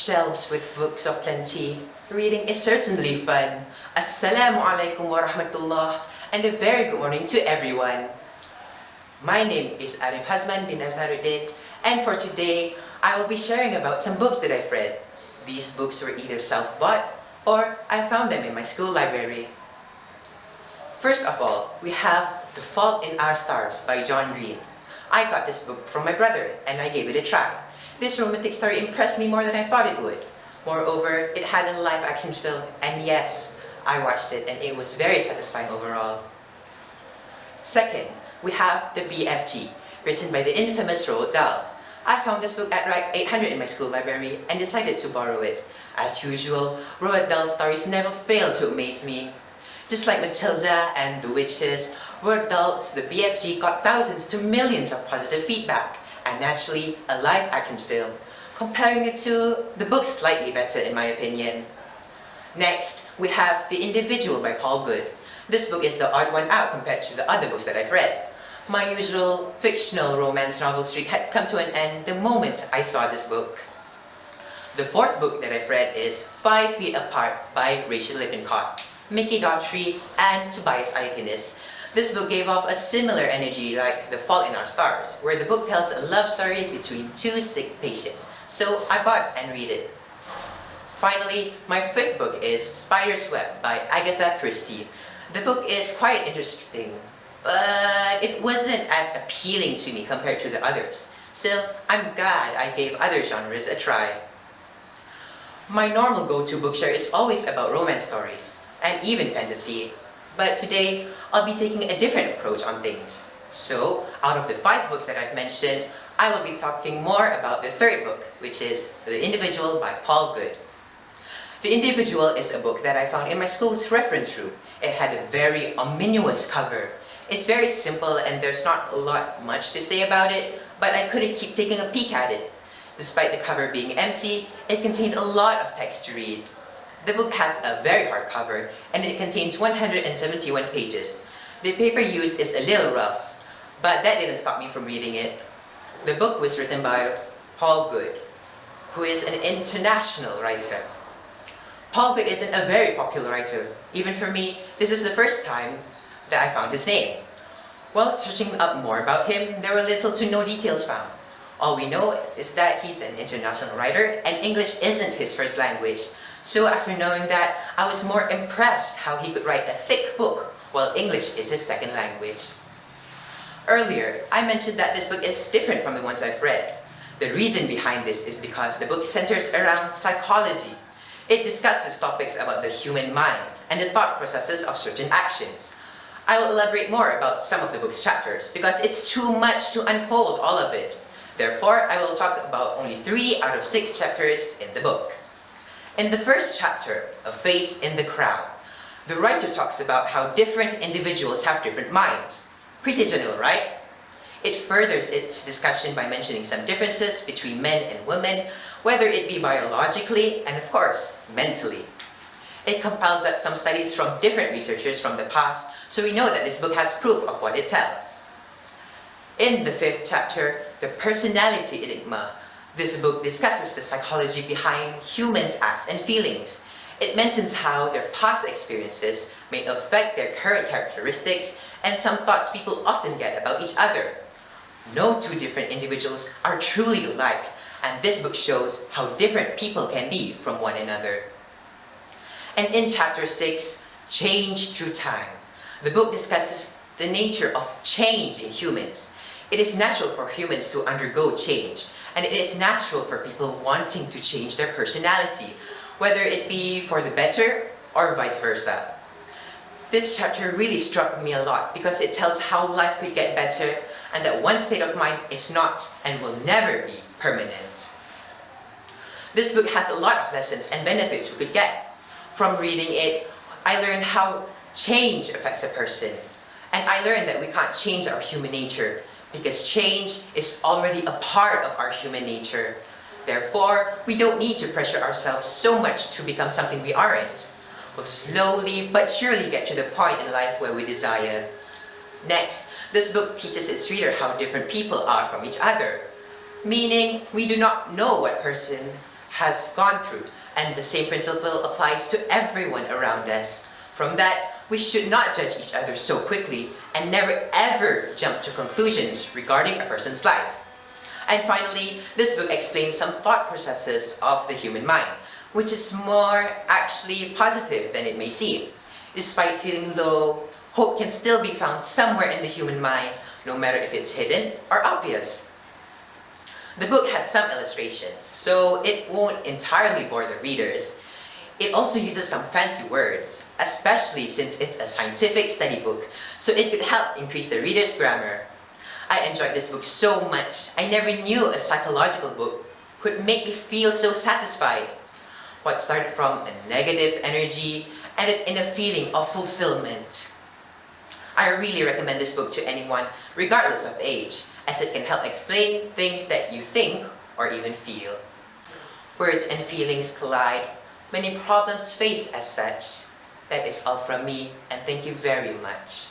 Shelves with books of plenty. Reading is certainly fun. Assalamu alaikum wa rahmatullah, and a very good morning to everyone. My name is Arif Hazman bin Azharuddin, and for today, I will be sharing about some books that I've read. These books were either self-bought or I found them in my school library. First of all, we have The Fault in Our Stars by John Green. I got this book from my brother and I gave it a try. This romantic story impressed me more than I thought it would. Moreover, it had a live action film, and yes, I watched it and it was very satisfying overall. Second, we have The BFG, written by the infamous Roald Dahl. I found this book at rank 800 in my school library and decided to borrow it. As usual, Roald Dahl's stories never fail to amaze me. Just like Matilda and The Witches, Roald Dahl's The BFG got thousands to millions of positive feedback, and naturally, a live action film, comparing the two, the book's slightly better in my opinion. Next, we have The Individual by Paul Good. This book is the odd one out compared to the other books that I've read. My usual fictional romance novel streak had come to an end the moment I saw this book. The fourth book that I've read is 5 Feet Apart by Rachel Lippincott, Mickey Daughtry, and Tobias Eichnis. This book gave off a similar energy like The Fault in Our Stars, where the book tells a love story between two sick patients. So I bought and read it. Finally, my fifth book is Spider's Web by Agatha Christie. The book is quite interesting, but it wasn't as appealing to me compared to the others. Still, I'm glad I gave other genres a try. My normal go-to bookshare is always about romance stories, and even fantasy. But today, I'll be taking a different approach on things. So, out of the 5 books that I've mentioned, I will be talking more about the third book, which is The Individual by Paul Good. The Individual is a book that I found in my school's reference room. It had a very ominous cover. It's very simple and there's not a lot much to say about it, but I couldn't keep taking a peek at it. Despite the cover being empty, it contained a lot of text to read. The book has a very hard cover and it contains 171 pages. The paper used is a little rough, but that didn't stop me from reading it. The book was written by Paul Good, who is an international writer. Paul Good isn't a very popular writer. Even for me, this is the first time that I found his name. While searching up more about him, there were little to no details found. All we know is that he's an international writer and English isn't his first language. So after knowing that, I was more impressed how he could write a thick book while English is his second language. Earlier, I mentioned that this book is different from the ones I've read. The reason behind this is because the book centers around psychology. It discusses topics about the human mind and the thought processes of certain actions. I will elaborate more about some of the book's chapters because it's too much to unfold all of it. Therefore, I will talk about only 3 out of 6 chapters in the book. In the first chapter, A Face in the Crowd, the writer talks about how different individuals have different minds. Pretty general, right? It furthers its discussion by mentioning some differences between men and women, whether it be biologically and of course, mentally. It compiles up some studies from different researchers from the past, so we know that this book has proof of what it tells. In the 5th chapter, The Personality Enigma, this book discusses the psychology behind humans' acts and feelings. It mentions how their past experiences may affect their current characteristics and some thoughts people often get about each other. No two different individuals are truly alike, and this book shows how different people can be from one another. And in chapter 6, Change Through Time, the book discusses the nature of change in humans. It is natural for humans to undergo change, and it is natural for people wanting to change their personality, whether it be for the better or vice versa. This chapter really struck me a lot because it tells how life could get better and that one state of mind is not and will never be permanent. This book has a lot of lessons and benefits we could get. From reading it, I learned how change affects a person, and I learned that we can't change our human nature because change is already a part of our human nature. Therefore, we don't need to pressure ourselves so much to become something we aren't. We'll slowly but surely get to the point in life where we desire. Next, this book teaches its reader how different people are from each other. Meaning, we do not know what person has gone through, and the same principle applies to everyone around us. From that, we should not judge each other so quickly and never ever jump to conclusions regarding a person's life. And finally, this book explains some thought processes of the human mind, which is more actually positive than it may seem. Despite feeling low, hope can still be found somewhere in the human mind, no matter if it's hidden or obvious. The book has some illustrations, so it won't entirely bore the readers. It also uses some fancy words, especially since it's a scientific study book, so it could help increase the reader's grammar. I enjoyed this book so much. I never knew a psychological book could make me feel so satisfied. What started from a negative energy ended in a feeling of fulfillment. I really recommend this book to anyone, regardless of age, as it can help explain things that you think or even feel. Words and feelings collide, many problems faced as such. That is all from me, and thank you very much.